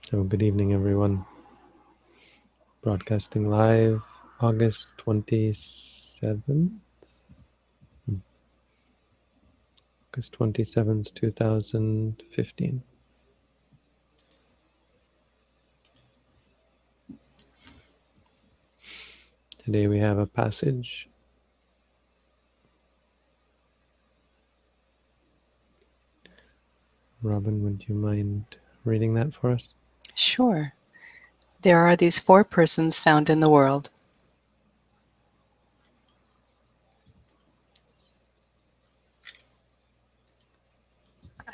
So good evening, everyone. Broadcasting live, August 27th? August 27th, 2015. Today we have a passage. Robin, would you mind reading that for us? Sure. There are these four persons found in the world.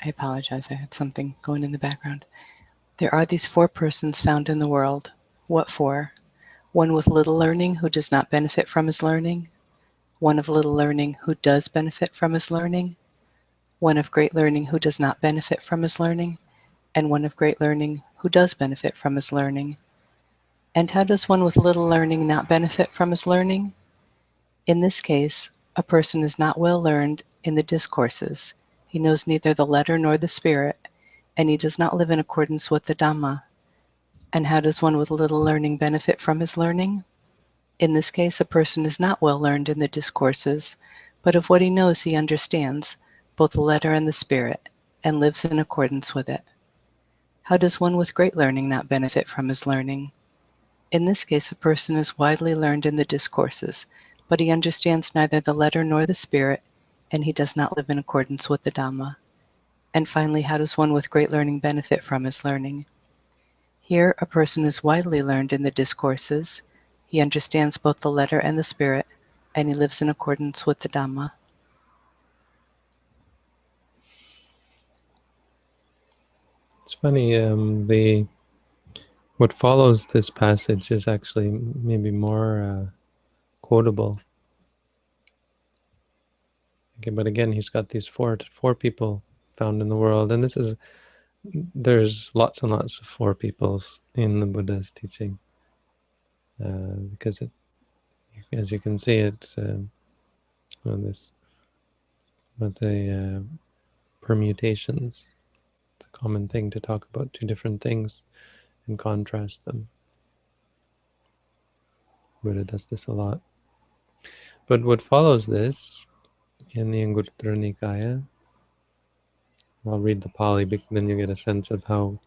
I apologize, I had something going in the background. There are these four persons found in the world. What for? One with little learning who does not benefit from his learning. One of little learning who does benefit from his learning. One of great learning who does not benefit from his learning. And one of great learning who does benefit from his learning. And how does one with little learning not benefit from his learning? In this case, a person is not well learned in the discourses. He knows neither the letter nor the spirit, and he does not live in accordance with the Dhamma. And how does one with little learning benefit from his learning? In this case, a person is not well learned in the discourses, but of what he knows he understands, both the letter and the spirit, and lives in accordance with it. How does one with great learning not benefit from his learning? In this case, a person is widely learned in the discourses, but he understands neither the letter nor the spirit, and he does not live in accordance with the Dhamma. And finally, how does one with great learning benefit from his learning? Here, a person is widely learned in the discourses, he understands both the letter and the spirit, and he lives in accordance with the Dhamma. It's funny, what follows this passage is actually maybe more quotable. Okay, but again, he's got these four people found in the world, and there's lots and lots of four peoples in the Buddha's teaching, because as you can see, it's the permutations. It's a common thing to talk about two different things and contrast them. Buddha does this a lot. But what follows this in the Anguttara Nikaya, I'll read the Pali, then you get a sense of how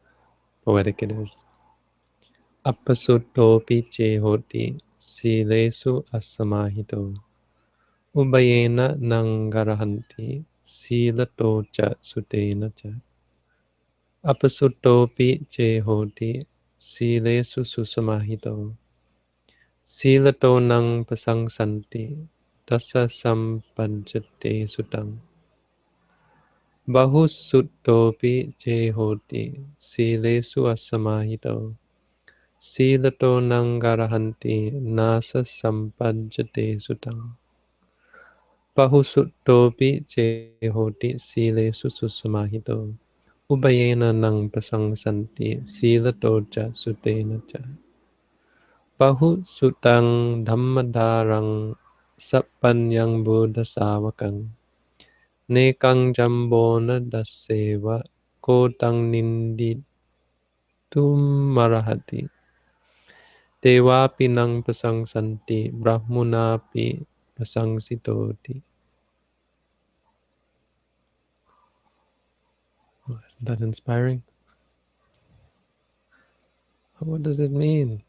poetic it is. Appasuttopi che hoti silesu asamahito ubayena nangarahanti silato cha sutena cha. Appasuttopi che hoti silesu susamahito silato nang pasangsanti tassa sampanjate sutang. Bahusuttopi che hoti silesu asamahito silato nangarahanti nasa sampanjate sutang. Bahusuttopi che hoti silesu susamahito ubayena nang pasangsanti silato cha sutena cha. Bahusutang dhammadarang sappanyang buddha savakang nekang jambona daseva kotang nindi marahati dewapi nang pasangsanti brahmunapi pasangsitoti. Oh, isn't that inspiring? What does it mean?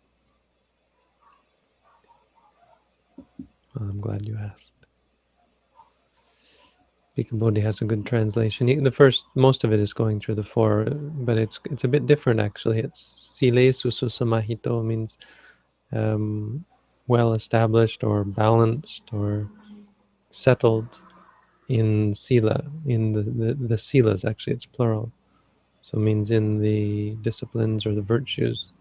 I'm glad you asked. Bhikkhu Bodhi has a good translation. Most of it is going through the four, but it's a bit different actually. It's sile sususamahito means well established or balanced or settled in sila, in the silas, actually it's plural. So it means in the disciplines or the virtues.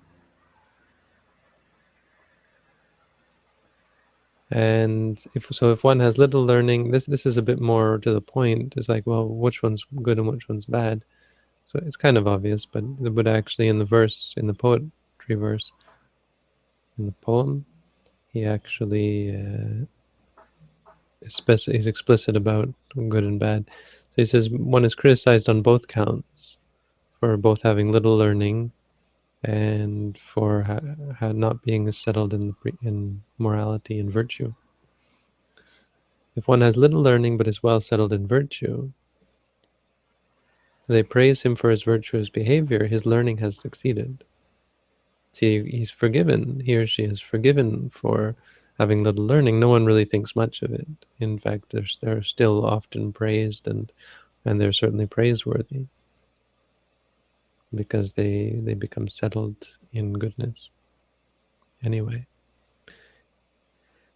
And if one has little learning, this is a bit more to the point. It's like, well, which one's good and which one's bad? So it's kind of obvious, but the Buddha actually in the poetry verse, in the poem, he actually is explicit about good and bad. So he says one is criticized on both counts for both having little learning and for not being settled in morality and virtue. If one has little learning but is well settled in virtue, they praise him for his virtuous behavior. His learning has succeeded. See, he's forgiven. He or she is forgiven for having little learning. No one really thinks much of it. In fact, they're still often praised, and they're certainly praiseworthy because they become settled in goodness anyway.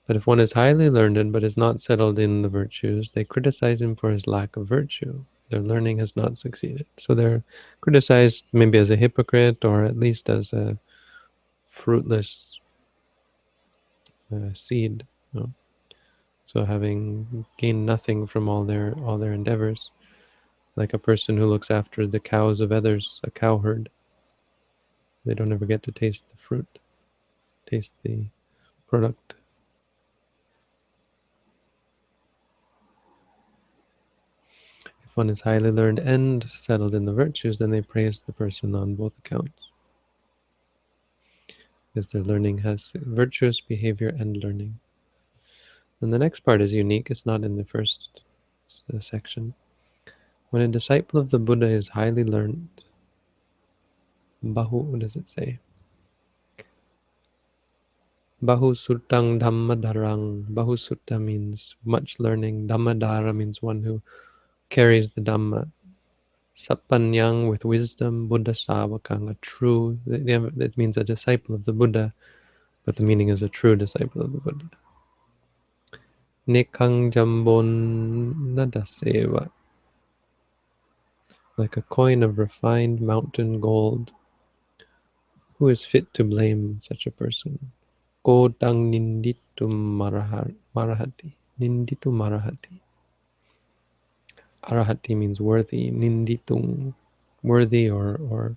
But if one is highly learned but is not settled in the virtues, they criticize him for his lack of virtue. Their learning has not succeeded. So they're criticized maybe as a hypocrite, or at least as a fruitless seed. You know? So having gained nothing from all their endeavors, like a person who looks after the cows of others, a cowherd. They don't ever get to taste the fruit, taste the product. If one is highly learned and settled in the virtues, then they praise the person on both accounts, because their learning has virtuous behavior and learning. And the next part is unique. It's not in the first section. When a disciple of the Buddha is highly learned, what does it say? Bahu Sutang Dhammadharang. Bahu Sutta means much learning. Dhammadhara means one who carries the Dhamma. Sapanyang, with wisdom. Buddha Savakang, a true, it means a disciple of the Buddha, but the meaning is a true disciple of the Buddha. Nekang Jambon Nadaseva, like a coin of refined mountain gold. Who is fit to blame such a person? Kodang ninditum marahati. Ninditum marahati. Arahati means worthy. Ninditung, worthy, or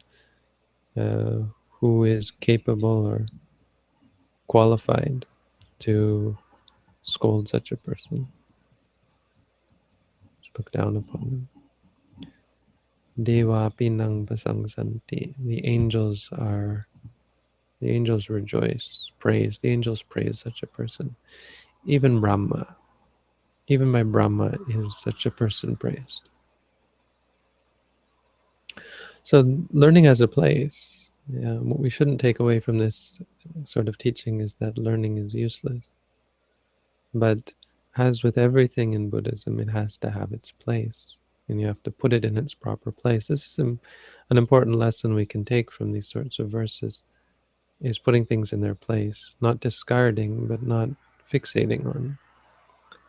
who is capable or qualified to scold such a person, to look down upon them. Deva pinang basangsanti. The angels rejoice, praise. The angels praise such a person. Even Brahma, even by Brahma is such a person praised. So learning has a place. Yeah, what we shouldn't take away from this sort of teaching is that learning is useless. But as with everything in Buddhism, it has to have its place, and you have to put it in its proper place. This is an important lesson we can take from these sorts of verses, is putting things in their place, not discarding, but not fixating on.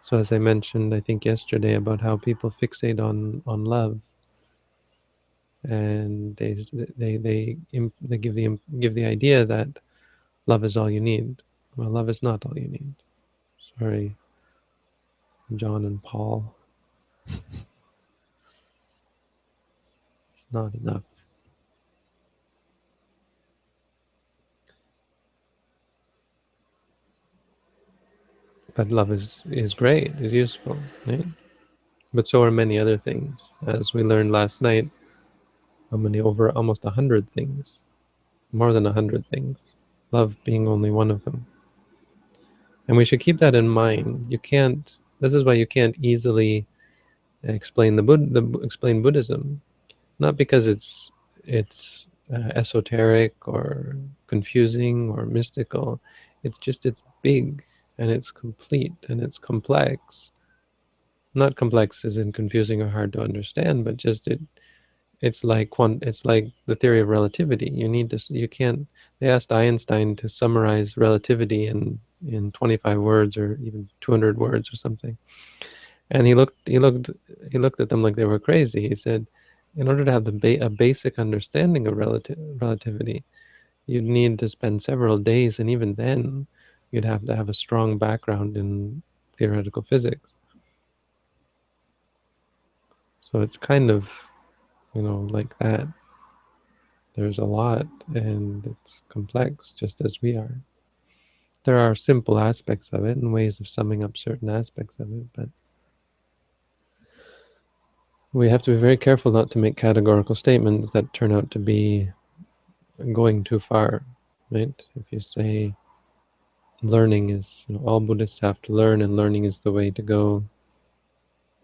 So as I mentioned, I think yesterday, about how people fixate on love, and they give the idea that love is all you need. Well, love is not all you need. Sorry, John and Paul. It's not enough. But love is great, is useful, right? But so are many other things. As we learned last night, how many, over almost 100 things, more than 100 things, love being only one of them. And we should keep that in mind. You can't, this is why you can't easily explain explain Buddhism, not because it's esoteric or confusing or mystical. It's just, it's big and it's complete and it's complex. Not complex as in confusing or hard to understand, but just it's like the theory of relativity. You can't. They asked Einstein to summarize relativity in 25 words or even 200 words or something, and he looked at them like they were crazy. He said, in order to have a basic understanding of relativity, you'd need to spend several days, and even then, you'd have to have a strong background in theoretical physics. So it's kind of, like that. There's a lot, and it's complex, just as we are. There are simple aspects of it and ways of summing up certain aspects of it, but we have to be very careful not to make categorical statements that turn out to be going too far, right? If you say learning is, all Buddhists have to learn, and learning is the way to go.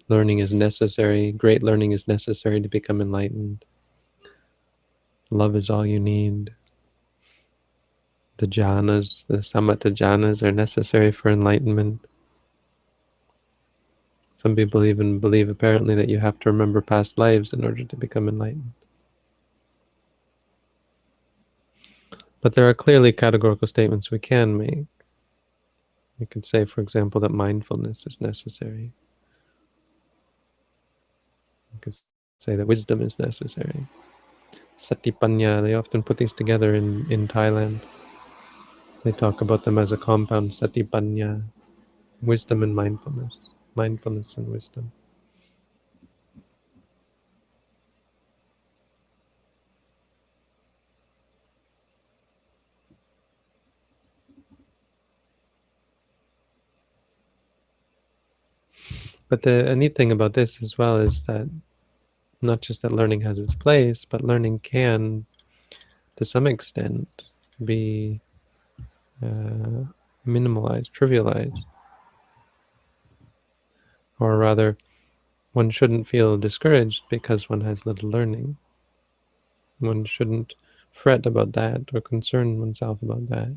Learning is necessary. Great learning is necessary to become enlightened. Love is all you need. The jhanas, the samatha jhanas, are necessary for enlightenment. Some people even believe, apparently, that you have to remember past lives in order to become enlightened. But there are clearly categorical statements we can make. We could say, for example, that mindfulness is necessary. We could say that wisdom is necessary. Satipanya, they often put these together in Thailand. They talk about them as a compound, satipanya, wisdom and mindfulness, mindfulness and wisdom. But the neat thing about this as well is that not just that learning has its place, but learning can, to some extent, be minimalized, trivialized. Or rather, one shouldn't feel discouraged because one has little learning. One shouldn't fret about that or concern oneself about that.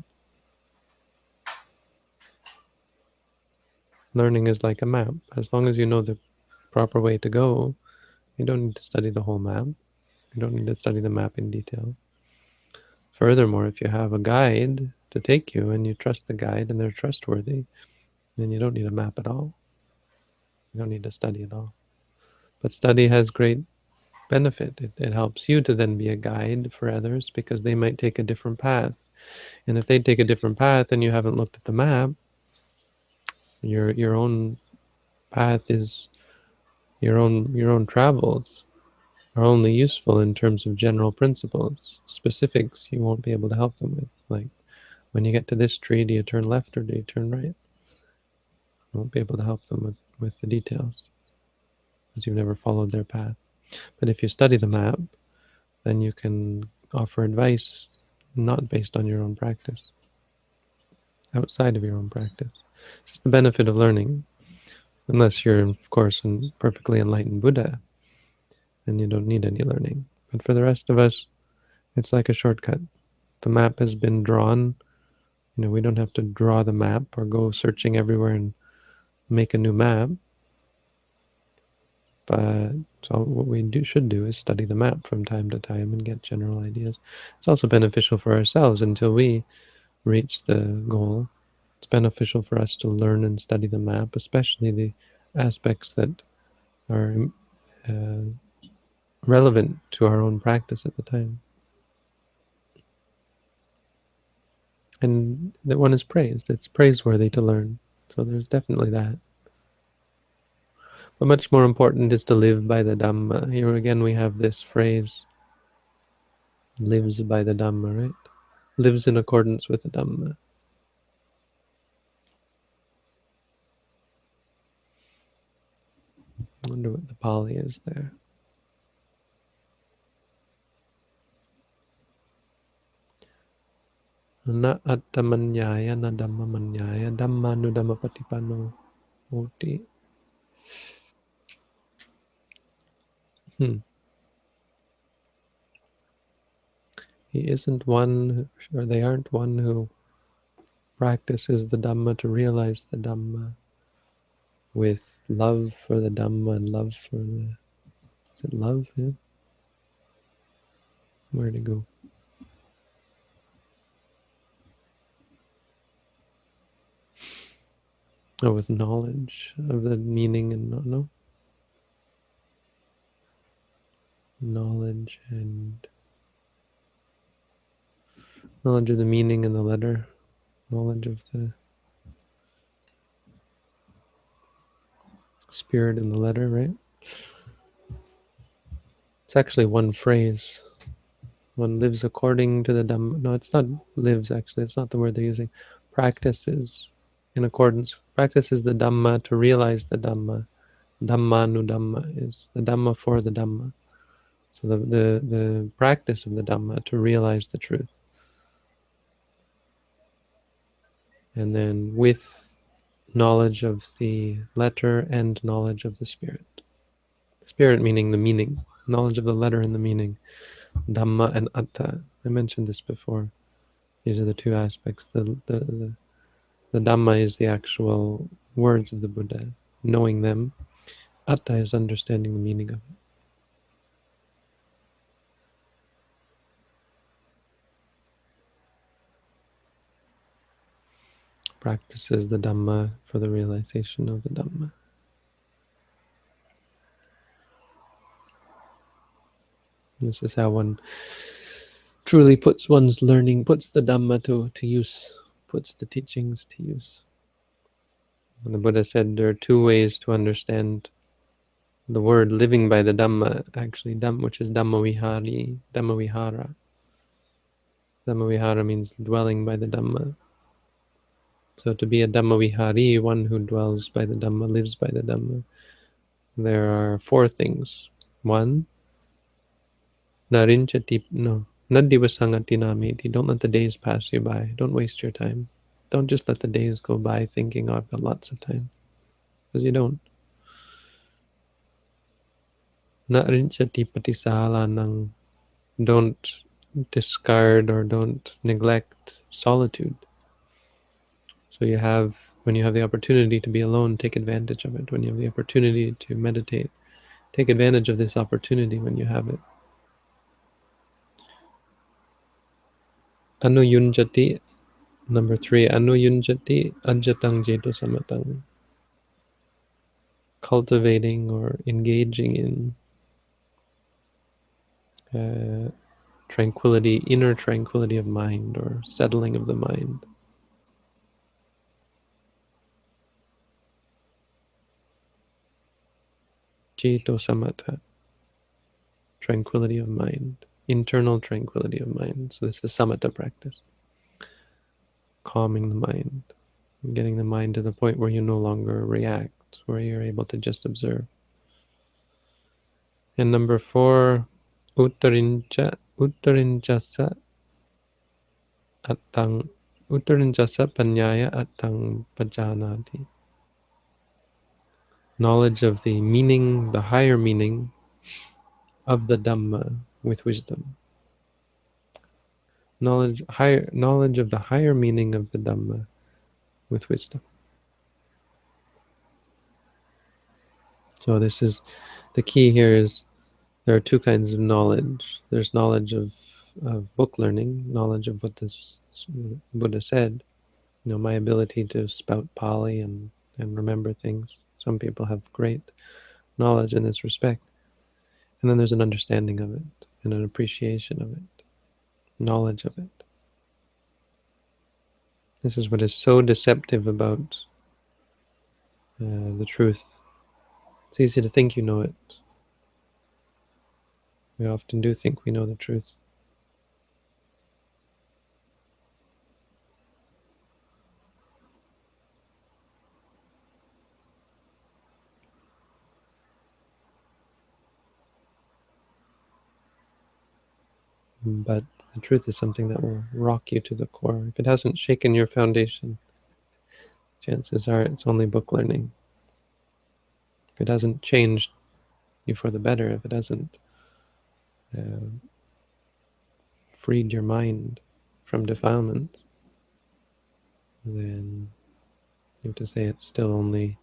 Learning is like a map. As long as you know the proper way to go, you don't need to study the whole map. You don't need to study the map in detail. Furthermore, if you have a guide to take you and you trust the guide and they're trustworthy, then you don't need a map at all. You don't need to study at all. But study has great benefit. It helps you to then be a guide for others because they might take a different path. And if they take a different path and you haven't looked at the map, your own path is your own travels are only useful in terms of general principles. Specifics you won't be able to help them with. Like, when you get to this tree, do you turn left or do you turn right? You won't be able to help them with the details because you've never followed their path. But if you study the map, then you can offer advice not based on your own practice, outside of your own practice. It's just the benefit of learning. Unless you're, of course, a perfectly enlightened Buddha, then you don't need any learning. But for the rest of us, it's like a shortcut. The map has been drawn. We don't have to draw the map or go searching everywhere and make a new map. But so what we should do is study the map from time to time and get general ideas. It's also beneficial for ourselves until we reach the goal. It's beneficial for us to learn and study the map, especially the aspects that are relevant to our own practice at the time. And that one is praised. It's praiseworthy to learn. So there's definitely that. But much more important is to live by the Dhamma. Here again we have this phrase, lives by the Dhamma, right? Lives in accordance with the Dhamma. I wonder what the Pali is there. Na attamanyaya na dhammamanyaya dhammanudhammapatipanno hoti. He isn't one, or they aren't one who practices the Dhamma to realize the Dhamma with love for the Dhamma and love for the... Is it love? Yeah? Where to go? Oh, with knowledge of the meaning and no? Knowledge of the meaning and the letter. Knowledge of the spirit in the letter, right? It's actually one phrase. One lives according to the Dhamma. No, it's not lives, actually. It's not the word they're using. Practices in accordance. Practices the Dhamma to realize the Dhamma. Dhammanudhamma is the Dhamma for the Dhamma. So the practice of the Dhamma to realize the truth. And then with knowledge of the letter and knowledge of the spirit. The spirit meaning the meaning, knowledge of the letter and the meaning. Dhamma and Atta. I mentioned this before. These are the two aspects. The Dhamma is the actual words of the Buddha, knowing them. Atta is understanding the meaning of it. Practices the Dhamma for the realization of the Dhamma. This is how one truly puts one's learning, puts the Dhamma to use, puts the teachings to use. And the Buddha said there are two ways to understand the word living by the Dhamma, actually, which is Dhammavihari, Dhammavihara. Dhammavihara means dwelling by the Dhamma. So to be a Dhammavihari, one who dwells by the Dhamma, lives by the Dhamma, there are four things. One, Narinchati, no, Nadivasangati nameti. Don't let the days pass you by. Don't waste your time. Don't just let the days go by thinking, oh, I've got lots of time. Because you don't. Narinchati patisalanang. Don't discard or don't neglect solitude. So you have, when you have the opportunity to be alone, take advantage of it. When you have the opportunity to meditate, take advantage of this opportunity when you have it. Anuyunjati, number 3, Anuyunjati ajatang jeto samatang. Cultivating or engaging in tranquility, inner tranquility of mind or settling of the mind. Jeto samatha, tranquility of mind, internal tranquility of mind. So this is samatha practice. Calming the mind, getting the mind to the point where you no longer react, where you're able to just observe. And number 4, uttarinchasa attang, uttarinchasa panyaya attang pajanati. Knowledge of the meaning, the higher meaning of the Dhamma with wisdom. Knowledge of the higher meaning of the Dhamma with wisdom. So this is, the key here is there are two kinds of knowledge. There's knowledge of book learning, knowledge of what this Buddha said. You know, my ability to spout Pali and remember things. Some people have great knowledge in this respect. And then there's an understanding of it and an appreciation of it, knowledge of it. This is what is so deceptive about the truth. It's easy to think you know it. We often do think we know the truth. But the truth is something that will rock you to the core. If it hasn't shaken your foundation, chances are it's only book learning. If it hasn't changed you for the better, if it hasn't freed your mind from defilement, then you have to say it's still only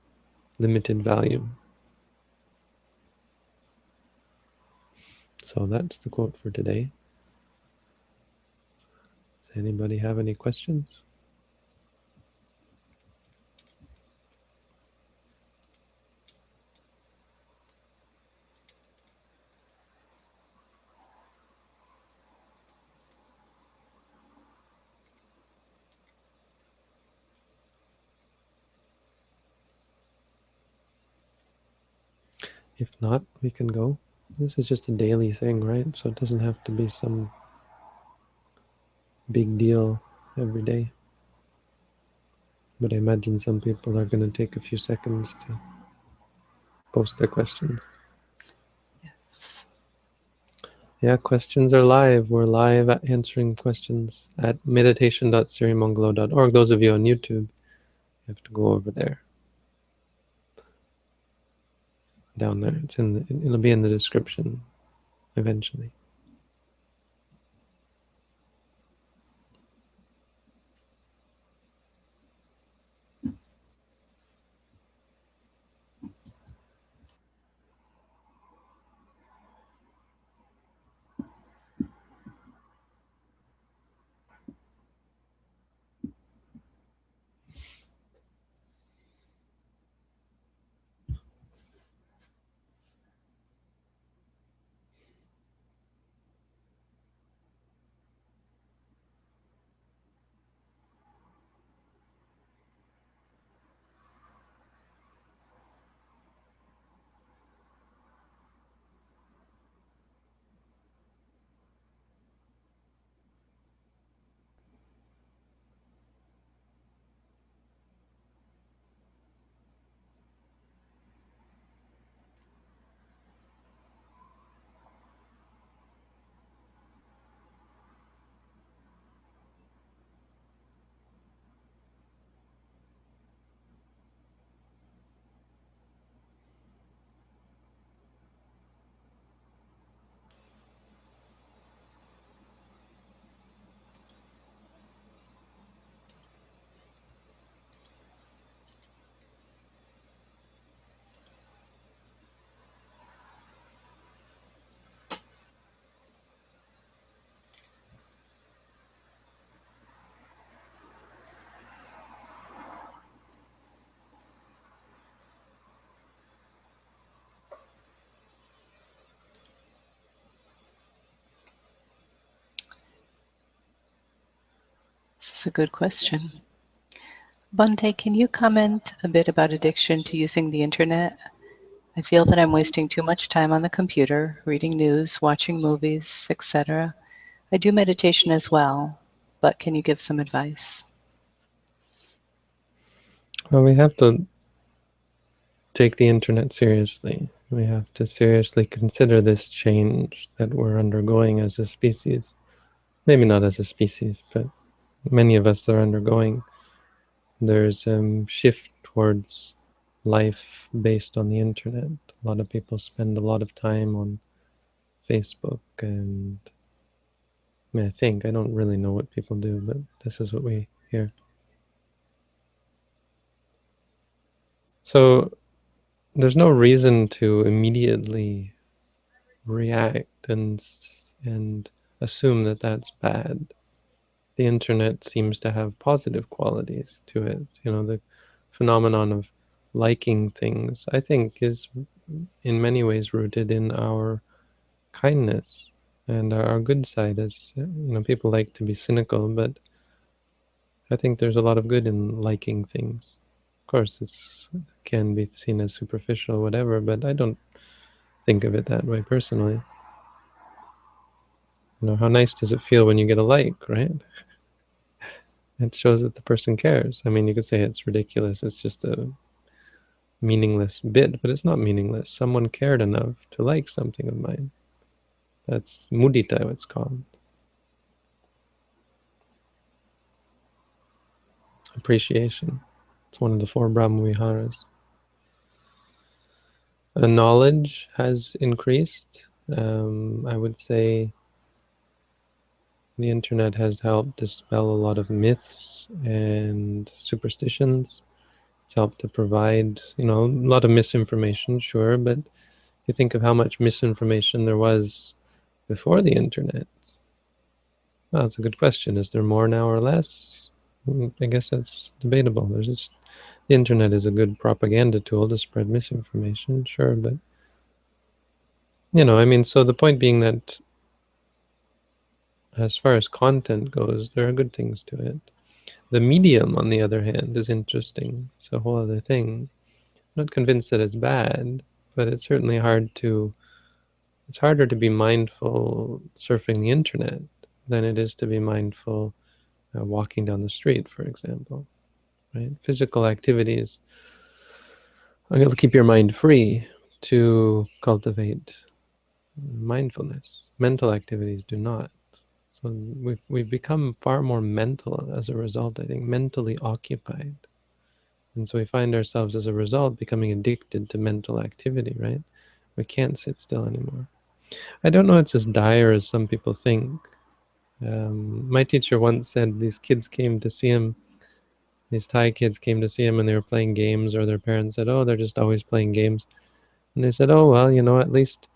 limited value. So that's the quote for today. Does anybody have any questions? If not, we can go. This is just a daily thing, right? So it doesn't have to be some big deal every day. But I imagine some people are going to take a few seconds to post their questions. Yes. Yeah, questions are live. We're live at answering questions at meditation.sirimonglo.org. Those of you on YouTube, you have to go over there. Down there. It'll be in the description eventually. This is a good question. Bhante, can you comment a bit about addiction to using the internet? I feel that I'm wasting too much time on the computer, reading news, watching movies, etc. I do meditation as well, but can you give some advice? Well, we have to take the internet seriously. We have to seriously consider this change that we're undergoing as a species. Maybe not as a species, but many of us are undergoing. There's a shift towards life based on the internet. A lot of people spend a lot of time on Facebook, and I don't really know what people do, but this is what we hear. So there's no reason to immediately react and assume that that's bad. The internet seems to have positive qualities to it. The phenomenon of liking things, I think, is in many ways rooted in our kindness and our good side. As people like to be cynical, but I think there's a lot of good in liking things. Of course, it can be seen as superficial, or whatever, but I don't think of it that way personally. How nice does it feel when you get a like, right? It shows that the person cares. I mean, you could say it's ridiculous, it's just a meaningless bit, but it's not meaningless. Someone cared enough to like something of mine. That's mudita, it's called. Appreciation. It's one of the 4 Brahma Viharas. Knowledge has increased. I would say the internet has helped dispel a lot of myths and superstitions. It's helped to provide, a lot of misinformation, sure, but you think of how much misinformation there was before the internet. Well, that's a good question. Is there more now or less? I guess that's debatable. The internet is a good propaganda tool to spread misinformation, sure, but so the point being that as far as content goes, there are good things to it. The medium, on the other hand, is interesting. It's a whole other thing. I'm not convinced that it's bad, but it's certainly it's harder to be mindful surfing the internet than it is to be mindful walking down the street, for example. Right? Physical activities are going to keep your mind free to cultivate mindfulness. Mental activities do not. So we've become far more mental as a result, I think, mentally occupied. And so we find ourselves as a result becoming addicted to mental activity, right? We can't sit still anymore. I don't know it's as dire as some people think. My teacher once said these kids came to see him, these Thai kids came to see him and they were playing games, or their parents said, oh, they're just always playing games. And they said, oh, well, at least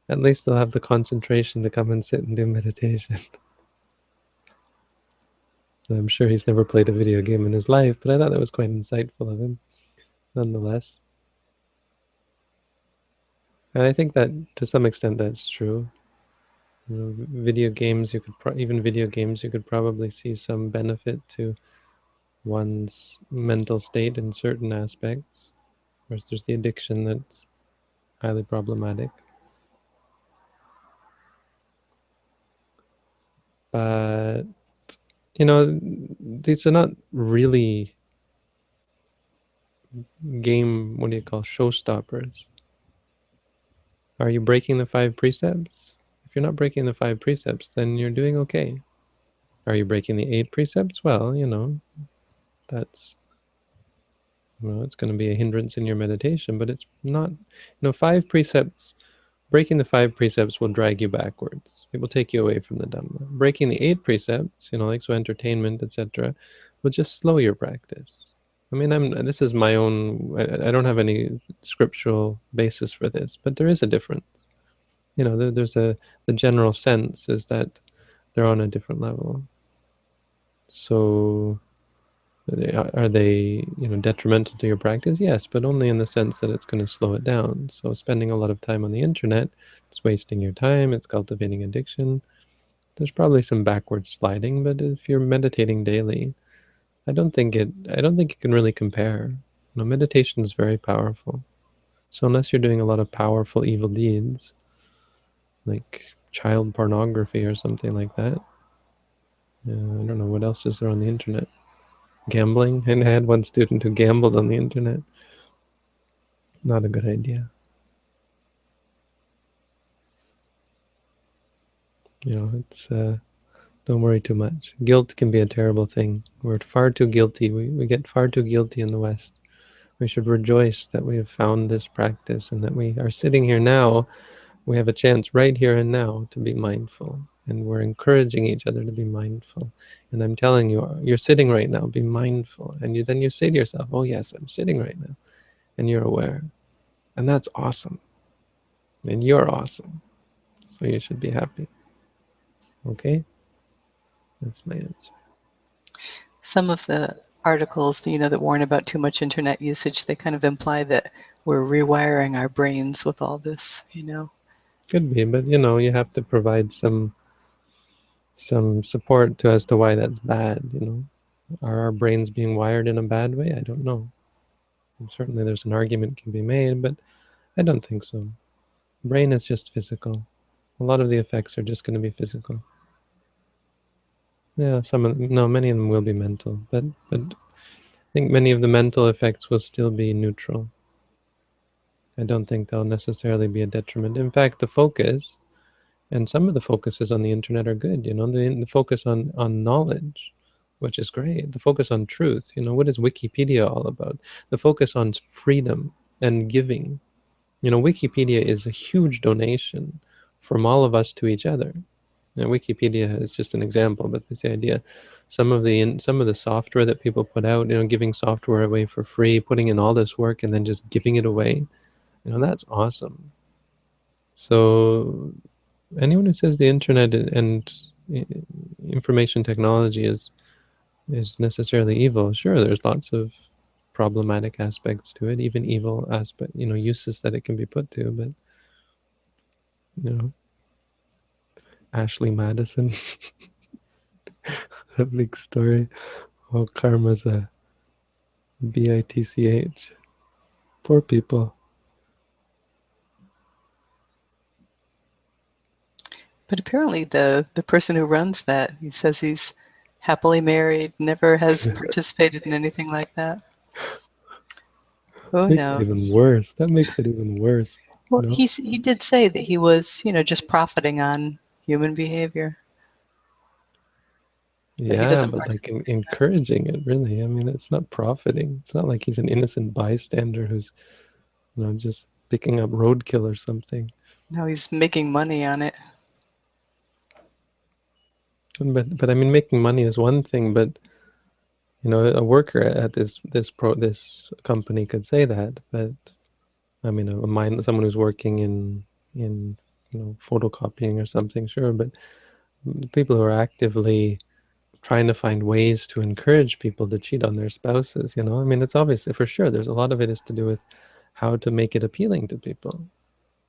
they'll have the concentration to come and sit and do meditation. I'm sure he's never played a video game in his life, but I thought that was quite insightful of him, nonetheless. And I think that to some extent that's true. You know, video games, even video games, you could probably see some benefit to one's mental state in certain aspects. Of course, there's the addiction that's highly problematic. But, these are not really game, what do you call, showstoppers. Are you breaking the 5 precepts? If you're not breaking the 5 precepts, then you're doing okay. Are you breaking the 8 precepts? Well, that's, it's going to be a hindrance in your meditation, but it's not, 5 precepts, breaking the 5 precepts will drag you backwards. It will take you away from the Dhamma. Breaking the 8 precepts, like so entertainment, etc., will just slow your practice. I mean, this is my own, I don't have any scriptural basis for this, but there is a difference. There's the general sense is that they're on a different level. So are they detrimental to your practice? Yes, but only in the sense that it's going to slow it down. So spending a lot of time on the internet, it's wasting your time, it's cultivating addiction. There's probably some backward sliding, but if you're meditating daily, I don't think it can really compare. Meditation is very powerful. So unless you're doing a lot of powerful evil deeds, like child pornography or something like that, I don't know, what else is there on the internet? Gambling, and I had one student who gambled on the internet. Not a good idea. It's don't worry too much. Guilt can be a terrible thing. We're far too guilty. We get far too guilty in the West. We should rejoice that we have found this practice and that we are sitting here now. We have a chance right here and now to be mindful. And we're encouraging each other to be mindful. And I'm telling you, you're sitting right now, be mindful. And then you say to yourself, oh yes, I'm sitting right now. And you're aware. And that's awesome. And you're awesome. So you should be happy. Okay? That's my answer. Some of the articles, that warn about too much internet usage, they kind of imply that we're rewiring our brains with all this, Could be, but you have to provide some support as to why that's bad. Are our brains being wired in a bad way? I don't know. And certainly there's an argument can be made, but I don't think so. Brain is just physical. A lot of the effects are just going to be physical. Yeah, many of them will be mental, but I think many of the mental effects will still be neutral. I don't think they'll necessarily be a detriment. In fact, the focus, and some of the focuses on the internet are good, the focus on knowledge, which is great. The focus on truth, what is Wikipedia all about? The focus on freedom and giving. Wikipedia is a huge donation from all of us to each other. Now, Wikipedia is just an example, but this idea, some of the software that people put out, giving software away for free, putting in all this work and then just giving it away, that's awesome. So anyone who says the internet and information technology is necessarily evil, sure, there's lots of problematic aspects to it, even evil uses that it can be put to, but Ashley Madison, that big story. Oh, karma's a bitch. Poor people. But apparently the person who runs that, he says he's happily married, never has participated in anything like that. Who knows? Even worse. That makes it even worse. Well, No? he did say that he was, just profiting on human behavior. But he Yeah, doesn't but like participate in that. encouraging it, really. I mean, it's not profiting. It's not like he's an innocent bystander who's, just picking up roadkill or something. No, he's making money on it. But I mean, making money is one thing, but a worker at this company could say that. But I mean, someone who's working in photocopying or something, sure. But people who are actively trying to find ways to encourage people to cheat on their spouses, I mean, it's obviously, for sure, there's a lot of it is to do with how to make it appealing to people,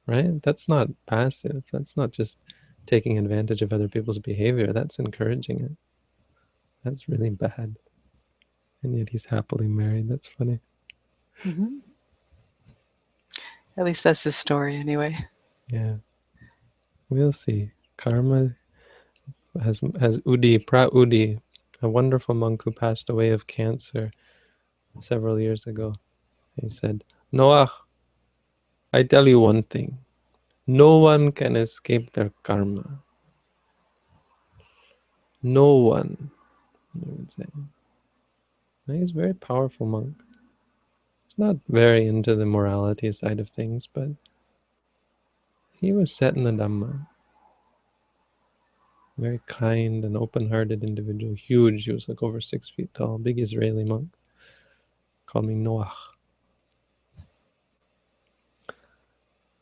right? That's not passive. That's not just taking advantage of other people's behavior. That's encouraging it. That's really bad. And yet he's happily married. That's funny. Mm-hmm. At least that's his story, anyway. Yeah. We'll see. Karma has Udi, a wonderful monk who passed away of cancer several years ago. He said, Noah, I tell you one thing. No one can escape their karma. No one, I would say. He's a very powerful monk. He's not very into the morality side of things, but he was set in the Dhamma. Very kind and open-hearted individual. Huge. He was like over 6 feet tall. Big Israeli monk. Called me Noach.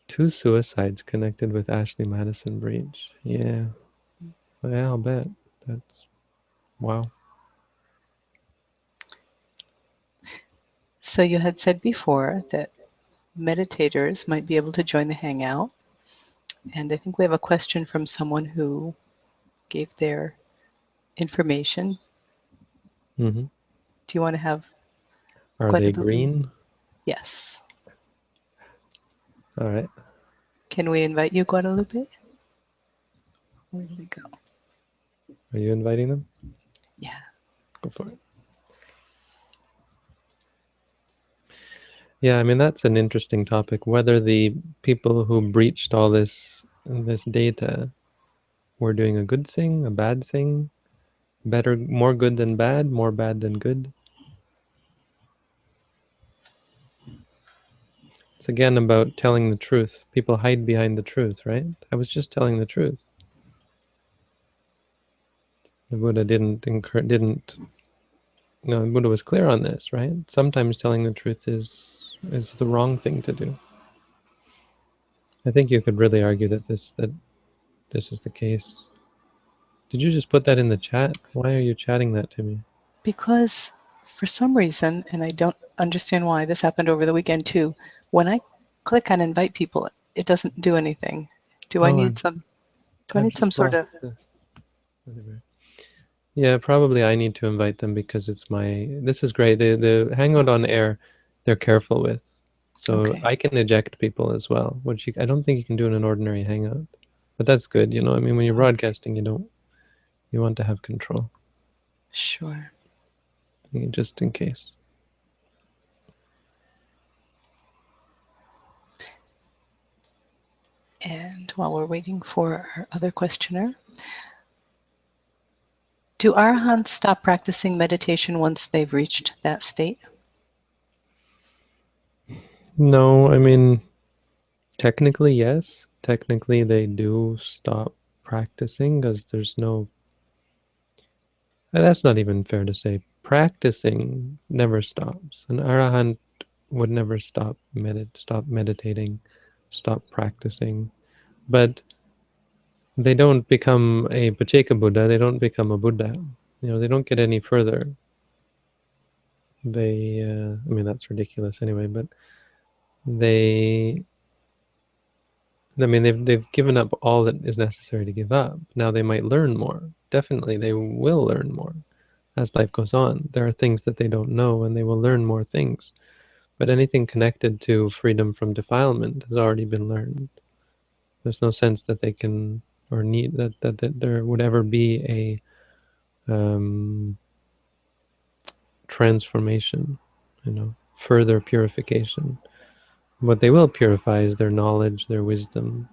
2 suicides connected with Ashley Madison breach. Yeah. Yeah, I'll bet. That's wow. So you had said before that meditators might be able to join the Hangout. And I think we have a question from someone who gave their information. Mm-hmm. Do you want to have Are they Guadalupe? green? Yes. All right. Can we invite you, Guadalupe? Where did it go? Are you inviting them? Yeah. Go for it. Yeah, I mean, that's an interesting topic. Whether the people who breached all this data were doing a good thing, a bad thing, better, more good than bad, more bad than good. It's again about telling the truth. People hide behind the truth, right? I was just telling the truth. The Buddha didn't. No, the Buddha was clear on this, right? Sometimes telling the truth is the wrong thing to do. I think you could really argue that this is the case. Did you just put that in the chat? Why are you chatting that to me? Because for some reason, and I don't understand why, this happened over the weekend too, when I click on invite people, it doesn't do anything. Do I Oh, need some I've just sort of... lost this. Whatever. Yeah, probably I need to invite them because it's this is great. The Hangout on Air, they're careful with. So Okay. I can eject people as well, which I don't think you can do in an ordinary Hangout. But that's good, I mean, when you're broadcasting, you want to have control. Sure. Just in case. And while we're waiting for our other questioner, do arahants stop practicing meditation once they've reached that state? No, I mean, technically, yes. Technically, they do stop practicing because there's no... That's not even fair to say. Practicing never stops. An arahant would never stop meditating, stop practicing. But they don't become a Pacceka Buddha. They don't become a Buddha. They don't get any further. I mean, that's ridiculous anyway. But they've given up all that is necessary to give up. Now they might learn more. Definitely, they will learn more as life goes on. There are things that they don't know, and they will learn more things. But anything connected to freedom from defilement has already been learned. There's no sense that they can or need that there would ever be a transformation, further purification. What they will purify is their knowledge, their wisdom,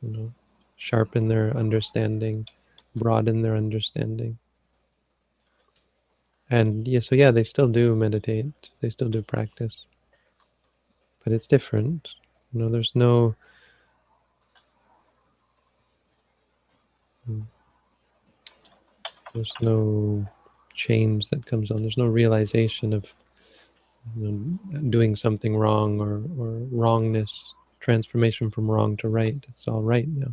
you know, sharpen their understanding, broaden their understanding. And yeah, so yeah, they still do meditate, they still do practice, but it's different. You know, there's no change that comes on. There's no realization of, you know, doing something wrong or wrongness, transformation from wrong to right. It's all right now.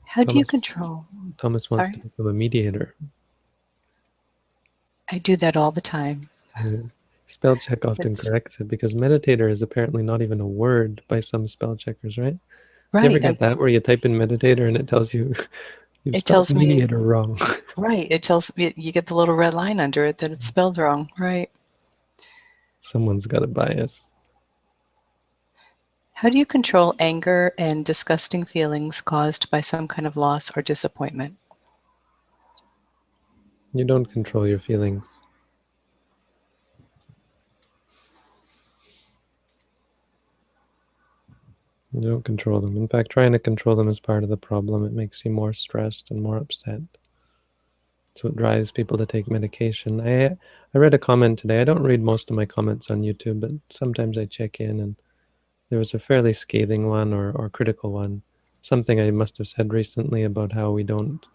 How do you control? Thomas wants to become a mediator. I do that all the time. Spell check often corrects it because meditator is apparently not even a word by some spell checkers, right? Right. You ever get that where you type in meditator and it tells you you spelled mediator wrong? Right. It tells me, you get the little red line under it that it's spelled wrong. Right. Someone's got a bias. How do you control anger and disgusting feelings caused by some kind of loss or disappointment? You don't control your feelings. You don't control them. In fact, trying to control them is part of the problem. It makes you more stressed and more upset. It's what drives people to take medication. I read a comment today. I don't read most of my comments on YouTube, but sometimes I check in, and there was a fairly scathing one or critical one. Something I must have said recently about how we don't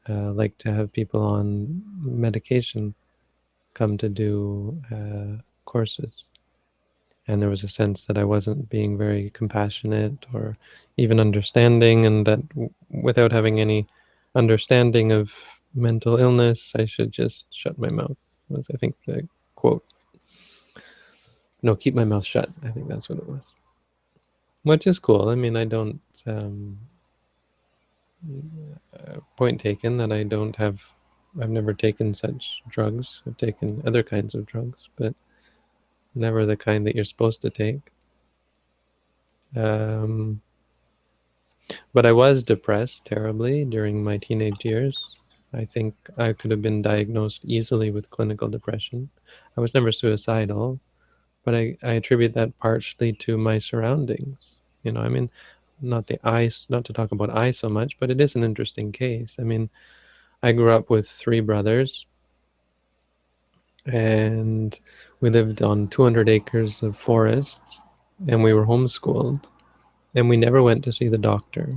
like to have people on medication come to do courses. And there was a sense that I wasn't being very compassionate or even understanding, and that without having any understanding of mental illness, I should just shut my mouth, was I think the quote. No, keep my mouth shut. I think that's what it was. Which is cool. I mean, I don't, point taken that I don't have, I've never taken such drugs. I've taken other kinds of drugs, but never the kind that you're supposed to take. But I was depressed terribly during my teenage years. I think I could have been diagnosed easily with clinical depression. I was never suicidal, but I attribute that partially to my surroundings. You know, I mean, not to talk about I so much, but it is an interesting case. I mean, I grew up with 3 brothers, and we lived on 200 acres of forest, and we were homeschooled, and we never went to see the doctor.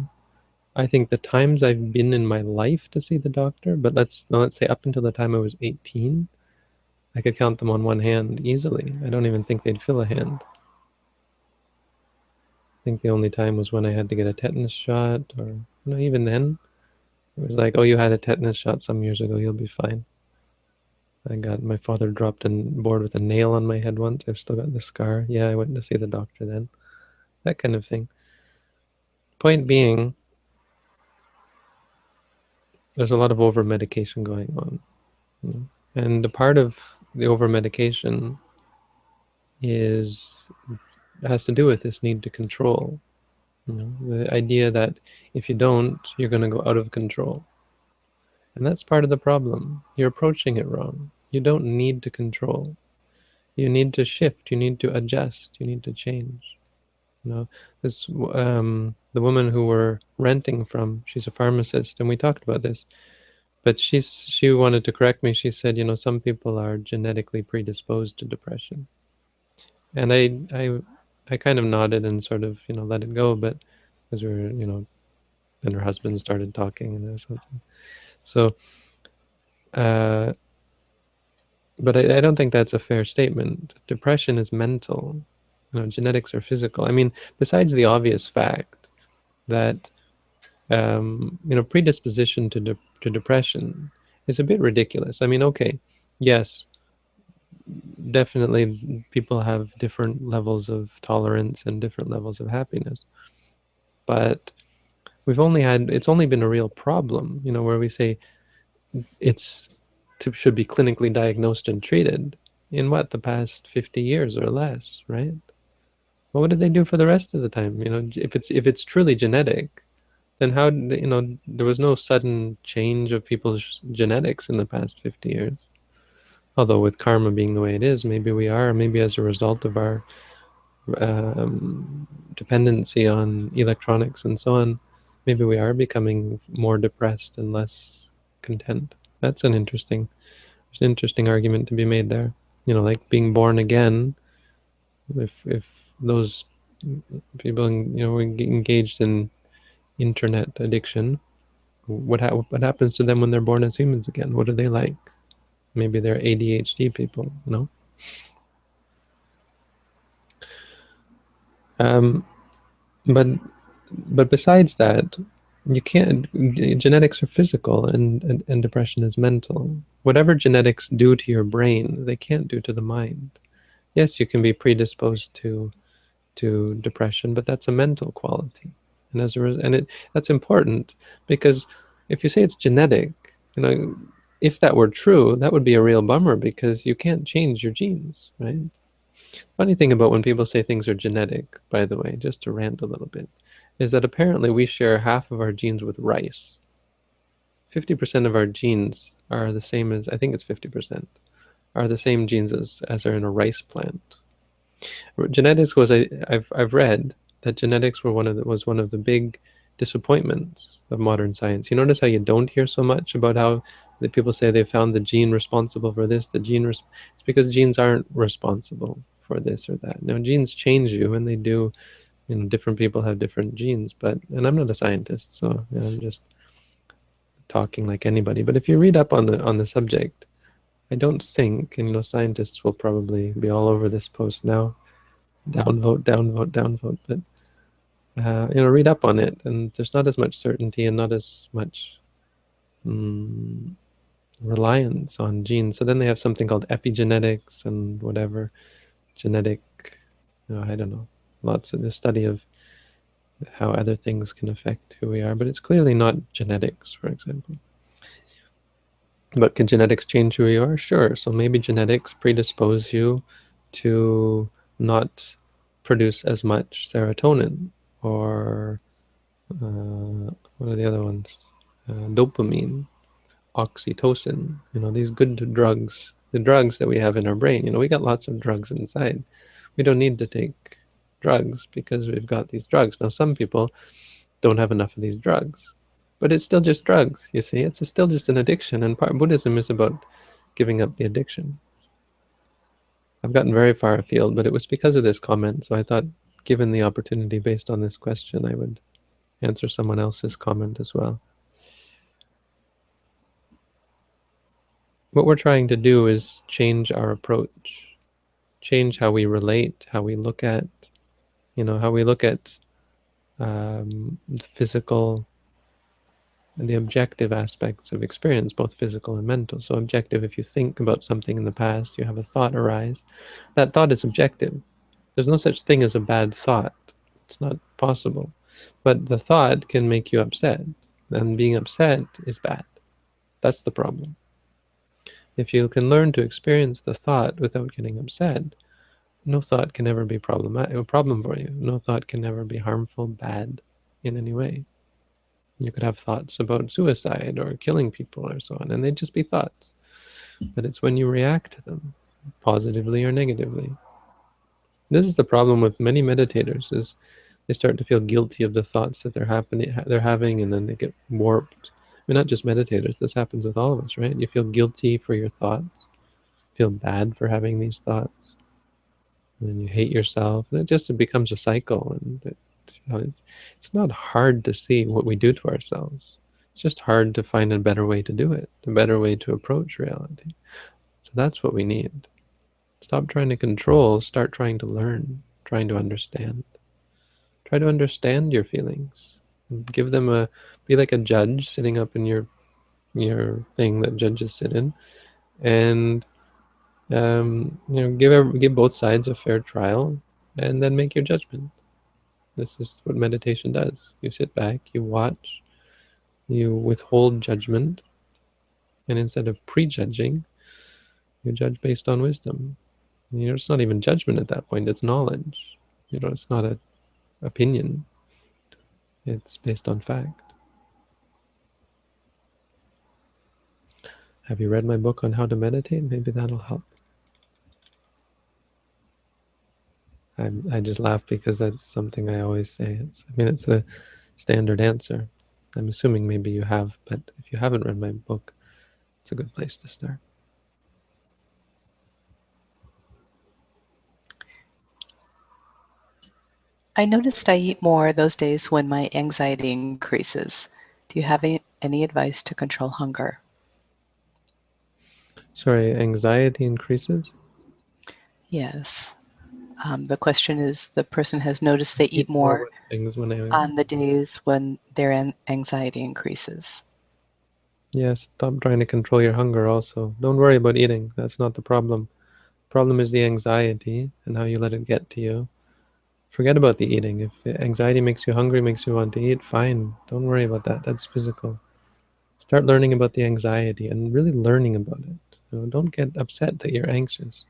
I think the times I've been in my life to see the doctor, but let's say up until the time I was 18, I could count them on one hand easily. I don't even think they'd fill a hand. I think the only time was when I had to get a tetanus shot, or, you know, even then, it was like, oh, you had a tetanus shot some years ago, you'll be fine. My father dropped a board with a nail on my head once. I've still got the scar. Yeah, I went to see the doctor then. That kind of thing. Point being, there's a lot of over-medication going on. You know? And a part of the over-medication has to do with this need to control. You know, the idea that if you don't, you're going to go out of control. And that's part of the problem. You're approaching it wrong. You don't need to control. You need to shift. You need to adjust. You need to change. You know, the woman who we're renting from, she's a pharmacist, and we talked about this. But she wanted to correct me. She said, you know, some people are genetically predisposed to depression. And I kind of nodded and sort of, you know, let it go. But as we were, you know, then her husband started talking and something. So, but I don't think that's a fair statement. Depression is mental. You know, genetics are physical. I mean, besides the obvious fact that, you know, predisposition to depression is a bit ridiculous. I mean, okay, yes, definitely people have different levels of tolerance and different levels of happiness. But it's only been a real problem, you know, where we say should be clinically diagnosed and treated in the past 50 years or less, right? Well, what did they do for the rest of the time? You know, if it's truly genetic, then how, there was no sudden change of people's genetics in the past 50 years. Although with karma being the way it is, maybe we are, maybe as a result of our dependency on electronics and so on, maybe we are becoming more depressed and less content. That's an interesting argument to be made there. Like being born again, if those people, engaged in internet addiction, what happens to them when they're born as humans again? What are they like? Maybe they're ADHD people, Um, but besides that, you can't. Genetics are physical, and depression is mental. Whatever genetics do to your brain, they can't do to the mind. Yes, you can be predisposed to depression, but that's a mental quality, and that's important, because if you say it's genetic, if that were true, that would be a real bummer, because you can't change your genes, right? Funny thing about when people say things are genetic, by the way, just to rant a little bit, is that apparently we share half of our genes with rice. 50% of our genes are the same as, I think it's 50%, are the same genes as are in a rice plant. Genetics I've read that genetics was one of the big disappointments of modern science. You notice how you don't hear so much about how the people say they found the gene responsible for this, it's because genes aren't responsible for this or that. Now, genes change you, and they do. Different people have different genes, and I'm not a scientist, so I'm just talking like anybody. But if you read up on the subject, I don't think, and scientists will probably be all over this post now, downvote, downvote, downvote, but read up on it, and there's not as much certainty and not as much reliance on genes. So then they have something called epigenetics and whatever, genetic, I don't know, lots of the study of how other things can affect who we are, but it's clearly not genetics, for example. But can genetics change who you are? Sure. So maybe genetics predispose you to not produce as much serotonin, or what are the other ones? Dopamine, oxytocin, these good drugs, the drugs that we have in our brain. We got lots of drugs inside. We don't need to take drugs because we've got these drugs. Now, some people don't have enough of these drugs, but it's still just drugs, you see. It's still just an addiction, and Buddhism is about giving up the addiction. I've gotten very far afield, but it was because of this comment, so I thought, given the opportunity based on this question, I would answer someone else's comment as well. What we're trying to do is change our approach, change how we relate, how we look at, physical and the objective aspects of experience, both physical and mental. So objective, if you think about something in the past, you have a thought arise, that thought is objective. There's no such thing as a bad thought. It's not possible. But the thought can make you upset, and being upset is bad. That's the problem. If you can learn to experience the thought without getting upset, no thought can ever be a problem for you. No thought can ever be harmful, bad in any way. You could have thoughts about suicide or killing people or so on, and they'd just be thoughts. But it's when you react to them, positively or negatively. This is the problem with many meditators, is they start to feel guilty of the thoughts that they're having, and then they get warped. I mean, not just meditators, this happens with all of us, right? You feel guilty for your thoughts, feel bad for having these thoughts, and then you hate yourself, and it becomes a cycle. And it's not hard to see what we do to ourselves. It's just hard to find a better way to do it, a better way to approach reality. So that's what we need. Stop trying to control, start trying to learn, trying to understand. Try to understand your feelings. Give them be like a judge sitting up in your thing that judges sit in, and give both sides a fair trial, and then make your judgment. This is what meditation does. You sit back, you watch, you withhold judgment, and instead of prejudging, you judge based on wisdom. It's not even judgment at that point, it's knowledge. It's not an opinion. It's based on fact. Have you read my book on how to meditate? Maybe that'll help. I just laugh because that's something I always say. It's a standard answer. I'm assuming maybe you have, but if you haven't read my book, it's a good place to start. I noticed I eat more those days when my anxiety increases. Do you have any advice to control hunger? Sorry, anxiety increases? Yes. The question is, the person has noticed they eat Eat more more what things when on the days when their anxiety increases. Yeah, stop trying to control your hunger also. Don't worry about eating. That's not the problem. The problem is the anxiety and how you let it get to you. Forget about the eating. If anxiety makes you hungry, makes you want to eat, fine. Don't worry about that. That's physical. Start learning about the anxiety and really learning about it. Don't get upset that you're anxious.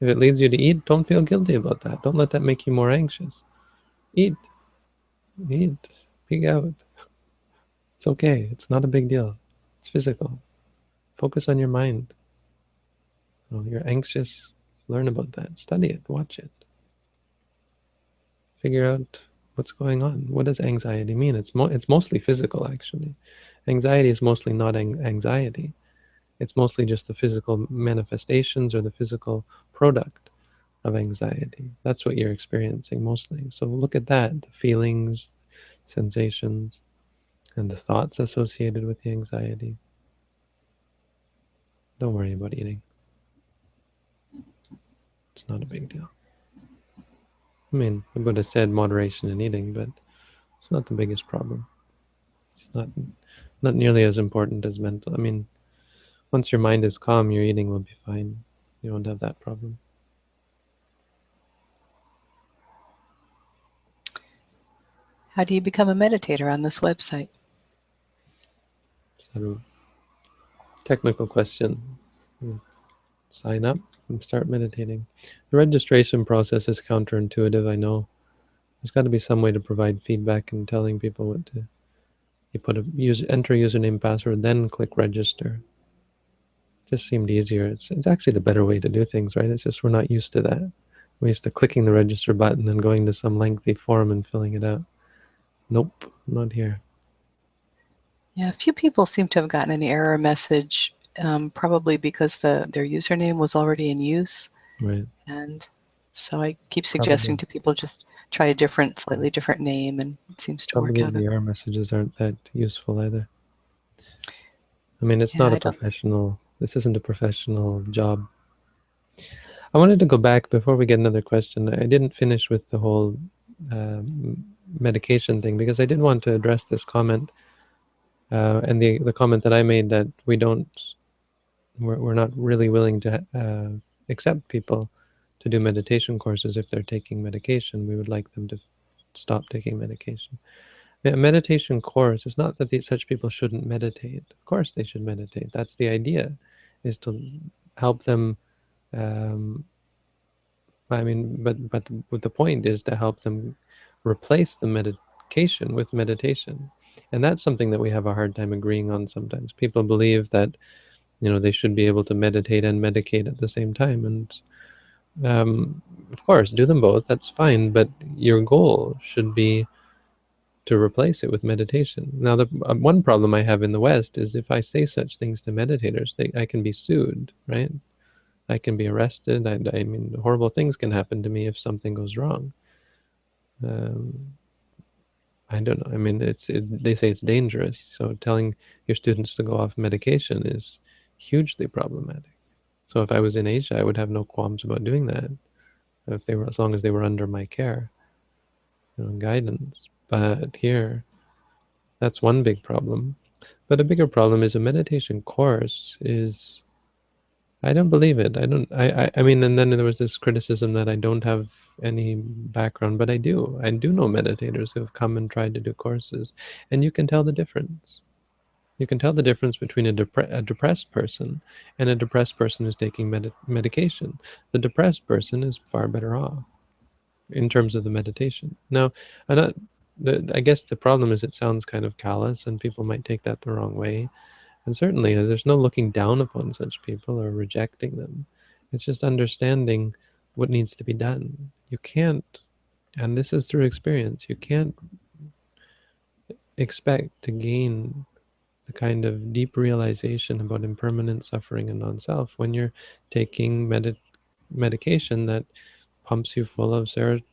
If it leads you to eat, don't feel guilty about that. Don't let that make you more anxious. Eat. Eat. Pig out. It's okay. It's not a big deal. It's physical. Focus on your mind. You're anxious. Learn about that. Study it. Watch it. Figure out what's going on. What does anxiety mean? It's mostly physical, actually. Anxiety is mostly not anxiety. It's mostly just the physical manifestations or the physical product of anxiety. That's what you're experiencing mostly. So look at that, the feelings, sensations, and the thoughts associated with the anxiety. Don't worry about eating. It's not a big deal. I mean, the Buddha said moderation in eating, but it's not the biggest problem. It's not nearly as important as mental. I mean, once your mind is calm, your eating will be fine. You won't have that problem. How do you become a meditator on this website? So, technical question. Sign up and start meditating. The registration process is counterintuitive, I know. There's got to be some way to provide feedback and telling people what to. You enter username, password, then click register. Just seemed easier. It's actually the better way to do things, right? It's just we're not used to that. We're used to clicking the register button and going to some lengthy form and filling it out. Nope, not here. Yeah, a few people seem to have gotten an error message, probably because their username was already in use. Right. And so I keep suggesting to people just try a slightly different name, and it seems to work Probably out. the error messages aren't that useful either. I mean, it's Yeah, not a professional, this isn't a professional job. I wanted to go back before we get another question. I didn't finish with the whole medication thing because I did want to address this comment and the comment that I made that we're not really willing to accept people to do meditation courses if they're taking medication. We would like them to stop taking medication. A meditation course is not that such people shouldn't meditate. Of course they should meditate. That's the idea, is to help them. But the point is to help them replace the medication with meditation, and that's something that we have a hard time agreeing on sometimes. People believe that they should be able to meditate and medicate at the same time, and of course do them both. That's fine, but your goal should be to replace it with meditation. Now, the one problem I have in the West is if I say such things to meditators, I can be sued, right? I can be arrested. I mean, horrible things can happen to me if something goes wrong. Um, I don't know. I mean, they say it's dangerous. So telling your students to go off medication is hugely problematic. So if I was in Asia, I would have no qualms about doing that, as long as they were under my care, guidance. But here, that's one big problem. But a bigger problem is a meditation course is, I don't believe it. I mean, and then there was this criticism that I don't have any background, but I do. I do know meditators who have come and tried to do courses, and you can tell the difference. You can tell the difference between a depressed person and a depressed person who's taking medication. The depressed person is far better off in terms of the meditation. Now, I'm not, I guess the problem is it sounds kind of callous, and people might take that the wrong way. And certainly there's no looking down upon such people or rejecting them. It's just understanding what needs to be done. You can't, and this is through experience, you can't expect to gain the kind of deep realization about impermanent suffering and non-self when you're taking medication that pumps you full of serotonin,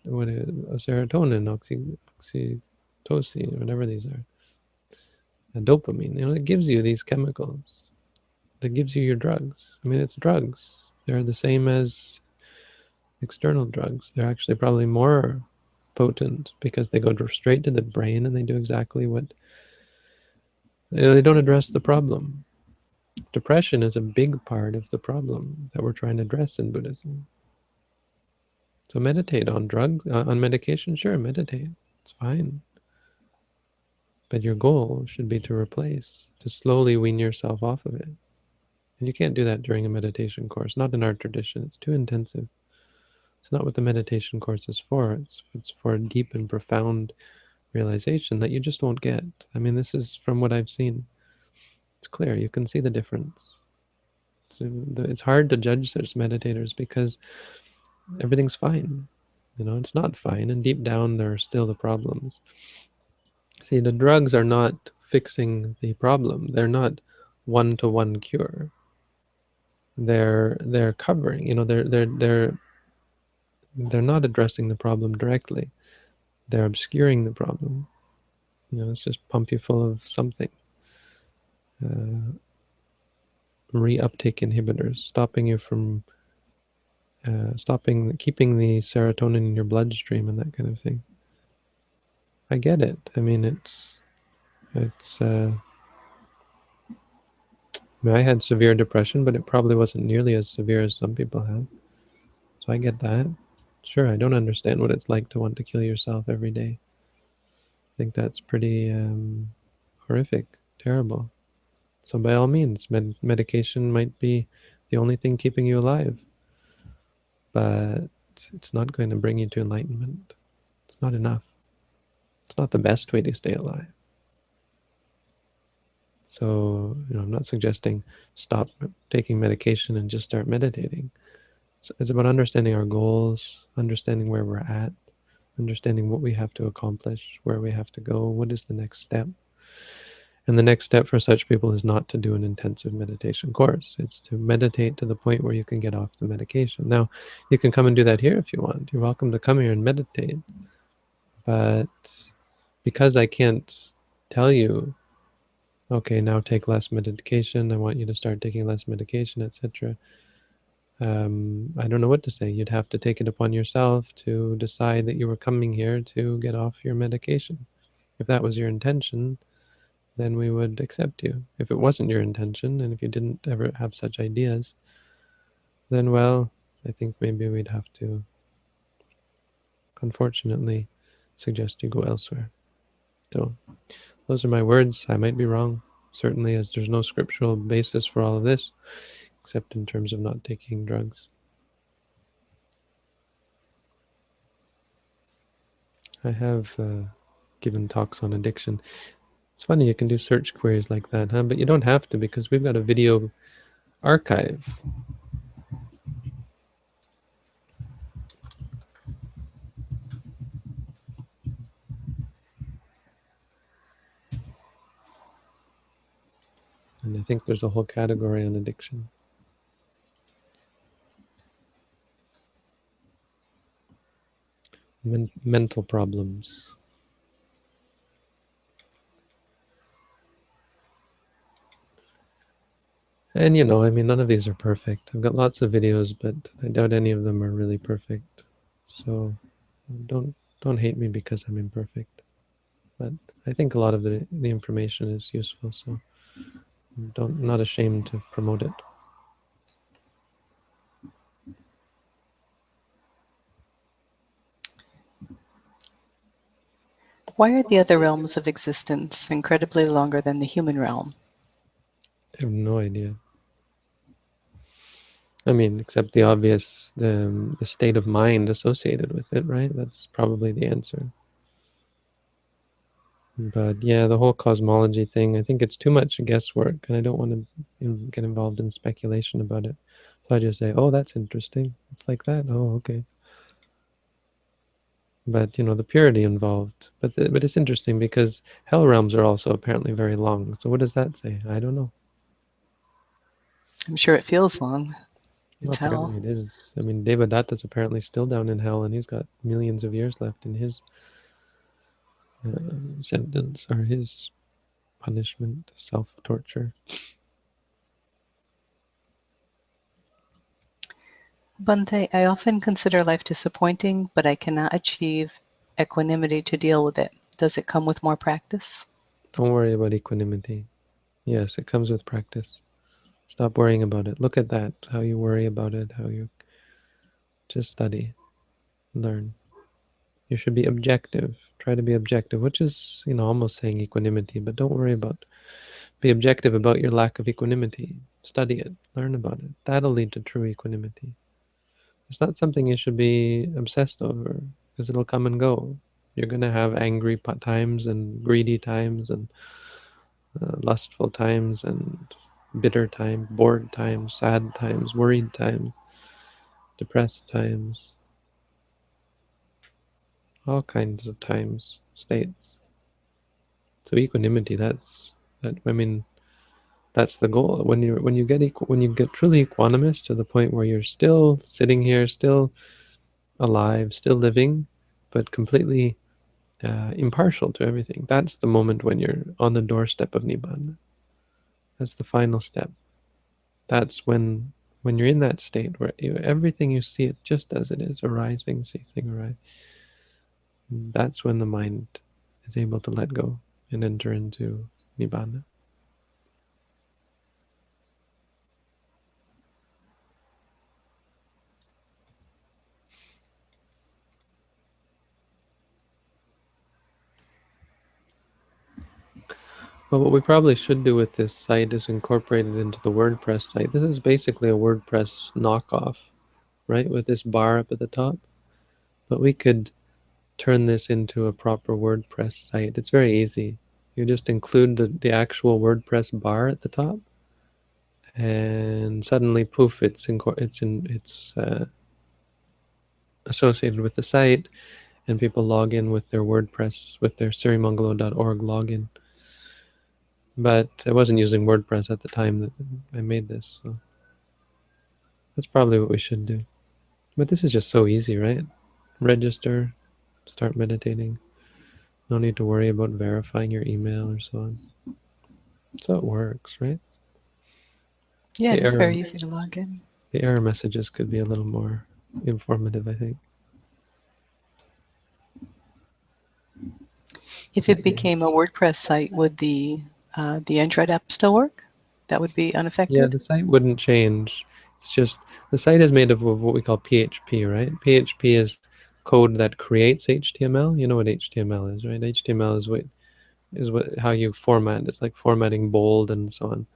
oxytocin, whatever these are, and dopamine. It gives you these chemicals. That gives you your drugs. I mean, it's drugs. They're the same as external drugs. They're actually probably more potent because they go straight to the brain and they do exactly what they don't address the problem. Depression is a big part of the problem that we're trying to address in Buddhism. So meditate on drugs, on medication. Sure, meditate. It's fine. But your goal should be to replace, to slowly wean yourself off of it. And you can't do that during a meditation course. Not in our tradition. It's too intensive. It's not what the meditation course is for. It's for a deep and profound realization that you just won't get. I mean, this is from what I've seen. It's clear. You can see the difference. It's hard to judge such meditators because everything's fine. It's not fine, and deep down there are still the problems. See, the drugs are not fixing the problem. They're not one-to-one cure. They're covering. They're not addressing the problem directly. They're obscuring the problem. It's just pump you full of something. Reuptake inhibitors, stopping you from keeping the serotonin in your bloodstream and that kind of thing. I get it. I mean, I had severe depression, but it probably wasn't nearly as severe as some people have. So I get that. Sure, I don't understand what it's like to want to kill yourself every day. I think that's pretty horrific, terrible. So by all means, medication might be the only thing keeping you alive, but it's not going to bring you to enlightenment. It's not enough. It's not the best way to stay alive. So, I'm not suggesting stop taking medication and just start meditating. It's about understanding our goals, understanding where we're at, understanding what we have to accomplish, where we have to go, what is the next step. And the next step for such people is not to do an intensive meditation course. It's to meditate to the point where you can get off the medication. Now, you can come and do that here if you want. You're welcome to come here and meditate. But because I can't tell you, okay, now take less medication, I want you to start taking less medication, etc. I don't know what to say. You'd have to take it upon yourself to decide that you were coming here to get off your medication. If that was your intention, then we would accept you. If it wasn't your intention, and if you didn't ever have such ideas, then, well, I think maybe we'd have to, unfortunately, suggest you go elsewhere. So, those are my words. I might be wrong, certainly, as there's no scriptural basis for all of this, except in terms of not taking drugs. I have given talks on addiction. It's funny, you can do search queries like that, huh? But you don't have to, because we've got a video archive. And I think there's a whole category on addiction. Mental problems. And I mean, none of these are perfect. I've got lots of videos, but I doubt any of them are really perfect. So don't hate me because I'm imperfect. But I think a lot of the information is useful, so I'm not ashamed to promote it. Why are the other realms of existence incredibly longer than the human realm? I have no idea. I mean, except the obvious, the state of mind associated with it, right? That's probably the answer. But yeah, the whole cosmology thing, I think it's too much guesswork, and I don't want to get involved in speculation about it. So I just say, oh, that's interesting. It's like that. Oh, okay. But, you know, the purity involved. But it's interesting because hell realms are also apparently very long. So what does that say? I don't know. I'm sure it feels long. Well, It's hell. apparently it is. I mean, Devadatta's apparently still down in hell, and he's got millions of years left in his sentence or his punishment, self-torture. Bhante, I often consider life disappointing, but I cannot achieve equanimity to deal with it. Does it come with more practice? Don't worry about equanimity. Yes, it comes with practice. Stop worrying about it. Look at that, how you worry about it, how you just study, learn. You should be objective. Try to be objective, which is, you know, almost saying equanimity, but don't worry about, be objective about your lack of equanimity. Study it, learn about it. That'll lead to true equanimity. It's not something you should be obsessed over, because it'll come and go. You're going to have angry times and greedy times and lustful times and bitter times, bored times, sad times, worried times, depressed times, all kinds of times, states. So equanimity, that. I mean, that's the goal. When you get truly equanimous to the point where you're still sitting here, still alive, still living, but completely impartial to everything. That's the moment when you're on the doorstep of Nibbana. That's the final step. That's when you're in that state where everything you see it just as it is, arising, ceasing, arise. That's when the mind is able to let go and enter into Nibbana. Well, what we probably should do with this site is incorporate it into the WordPress site. This is basically a WordPress knockoff, right, with this bar up at the top. But we could turn this into a proper WordPress site. It's very easy. You just include the actual WordPress bar at the top, and suddenly, poof! It's associated with the site, and people log in with their WordPress, with their sirimangalo.org login. But I wasn't using WordPress at the time that I made this, so that's probably what we should do. But this is just so easy, right? Register, start meditating. No need to worry about verifying your email or so on. So it works, right? Yeah, The it is error, very easy to log in. the error messages could be a little more informative, I think. If it became a WordPress site, would the Android app still work? That would be Yeah, unaffected? the site wouldn't change. It's just the site is made up of what we call PHP, right? PHP is code that creates HTML. You know what HTML is, right? HTML is what how you format. It's like formatting bold and so on,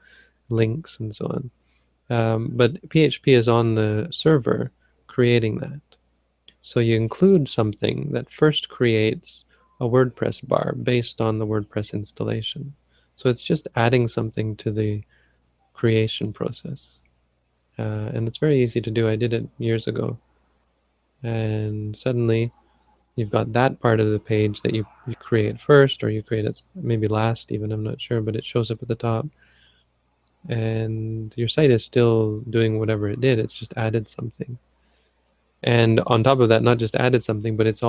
links and so on. But PHP is on the server creating that. So you include something that first creates a WordPress bar based on the WordPress installation. So it's just adding something to the creation process. And it's very easy to do. I did it years ago. And suddenly you've got that part of the page that you create first, or you create it maybe last even, I'm not sure, but it shows up at the top. And your site is still doing whatever it did, it's just added something. And on top of that, not just added something, but it's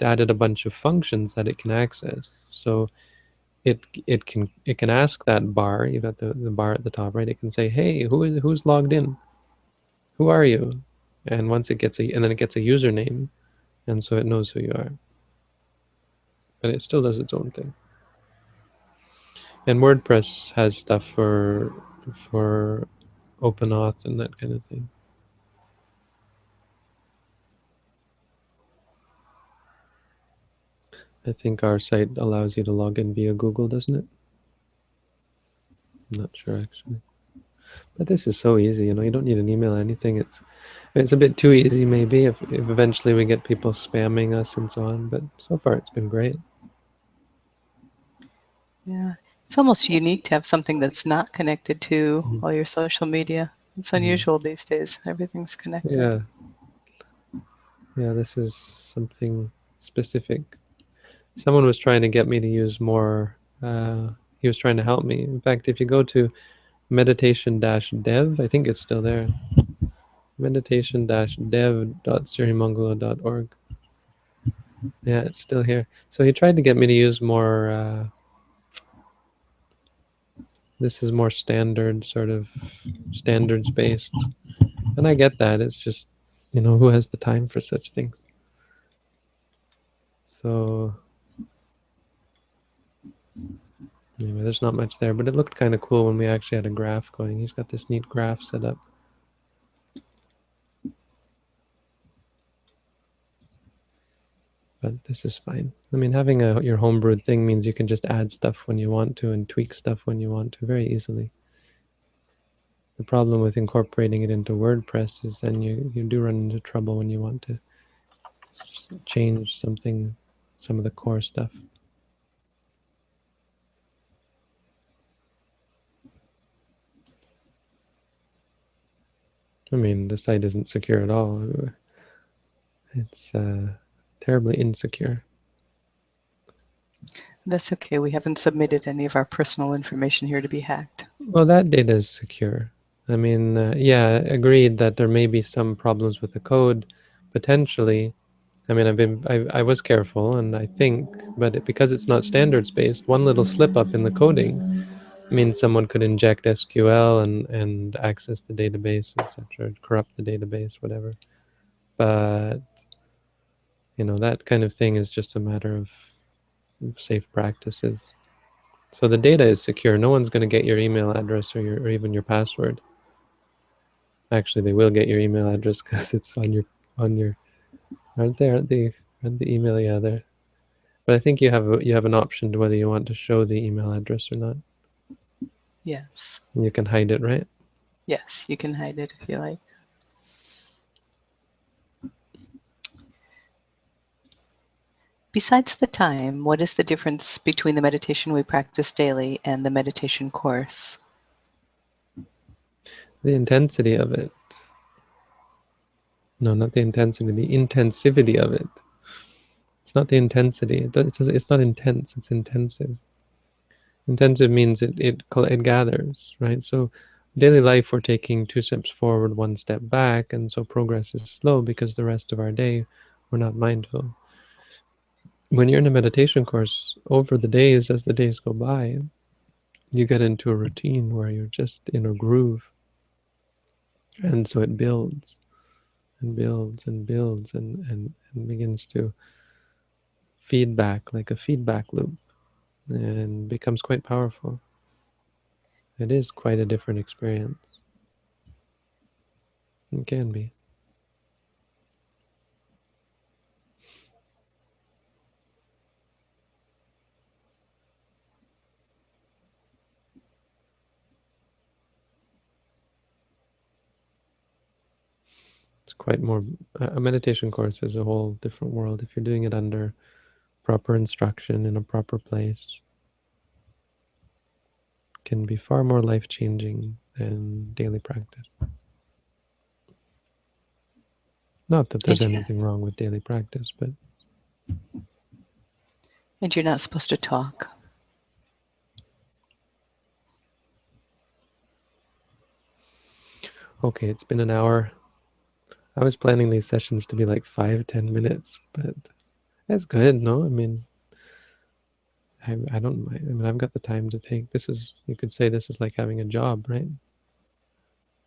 added a bunch of functions that it can access. So it can ask that bar, you've got the bar at the top, right? It can say, hey, who's logged in? Who are you? And once it gets and then it gets a username, and so it knows who you are. But it still does its own thing. And WordPress has stuff for OpenAuth and that kind of thing. I think our site allows you to log in via Google, doesn't it? I'm not sure actually. But this is so easy, you know, you don't need an email or anything. It's a bit too easy maybe if eventually we get people spamming us and so on, but so far it's been great. Yeah. It's almost unique to have something that's not connected to Mhm. all your social media. It's unusual these days. Everything's connected. Yeah. Yeah, this is something specific. Someone was trying to get me to use more, he was trying to help me. In fact, if you go to meditation-dev, I think it's still there, meditation-dev.sirimangalo.org. Yeah, it's still here. So he tried to get me to use more, this is more standard, sort of standards-based. And I get that. It's just, who has the time for such things? So anyway, there's not much there, but it looked kind of cool when we actually had a graph going. He's got this neat graph set up. But this is fine. I mean, having your homebrewed thing means you can just add stuff when you want to and tweak stuff when you want to very easily. The problem with incorporating it into WordPress is then you do run into trouble when you want to just change something, some of the core stuff. I mean, the site isn't secure at all. It's terribly insecure. That's okay. We haven't submitted any of our personal information here to be hacked. Well, that data is secure. I mean, yeah, agreed that there may be some problems with the code, potentially. I mean, I was careful, and I think, but because it's not standards based, one little slip up in the coding means someone could inject SQL and access the database, etc., corrupt the database, whatever. But that kind of thing is just a matter of safe practices. So the data is secure. No one's going to get your email address or even your password. Actually, they will get your email address because it's on your aren't the email? Yeah, there. But I think you have an option to whether you want to show the email address or not. Yes. You can hide it, right? Yes, you can hide it if you like. Besides the time, what is the difference between the meditation we practice daily and the meditation course? The intensity of it. No, not the intensity. The intensivity of it. It's not the intensity. It's not intense. It's intensive. Intensive means it gathers, right? So daily life, we're taking 2 steps forward, 1 step back, and so progress is slow because the rest of our day we're not mindful. When you're in a meditation course, over the days, as the days go by, you get into a routine where you're just in a groove, and so it builds and builds and builds and begins to feedback like a feedback loop and becomes quite powerful. It is quite a different experience. It can be. It's quite more, a meditation course is a whole different world if you're doing it under proper instruction in a proper place. It can be far more life-changing than daily practice. Not that there's anything wrong with daily practice, but... And you're not supposed to talk. Okay, it's been an hour. I was planning these sessions to be like 5-10 minutes, but that's good, no? I mean, I don't mind. I mean, I've got the time to take. You could say this is like having a job, right?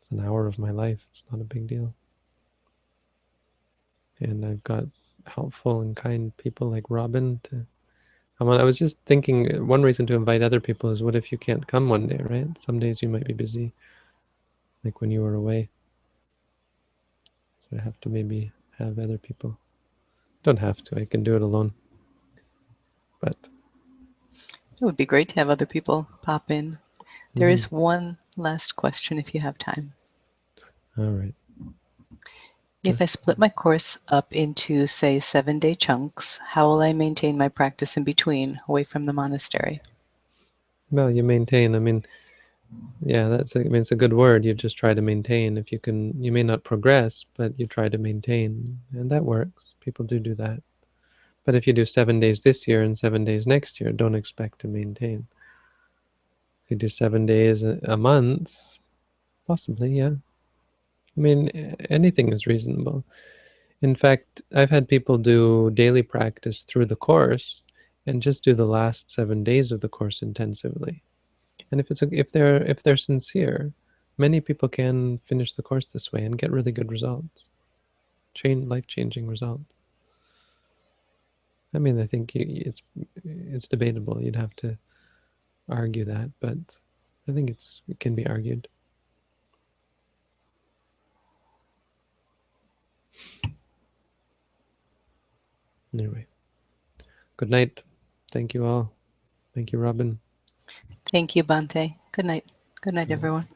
It's an hour of my life. It's not a big deal. And I've got helpful and kind people like Robin to come on. I was just thinking one reason to invite other people is what if you can't come one day, right? Some days you might be busy, like when you were away. So I have to maybe have other people. Don't have to. I can do it alone. But it would be great to have other people pop in. There is one last question if you have time. All right. If I split my course up into, say, 7-day chunks, how will I maintain my practice in between, away from the monastery? Well, you maintain. I mean, yeah, I mean, it's a good word. You just try to maintain. If you can, you may not progress, but you try to maintain, and that works. People do that. But if you do 7 days this year and 7 days next year, don't expect to maintain. If you do 7 days a month, possibly, yeah. I mean, anything is reasonable. In fact, I've had people do daily practice through the course and just do the last 7 days of the course intensively. And if they're sincere, many people can finish the course this way and get really good results, life-changing results. I mean, I think it's debatable. You'd have to argue that, but I think it can be argued. Anyway, good night. Thank you all. Thank you, Robin. Thank you, Bhante. Good night. Good night, Good night. everyone.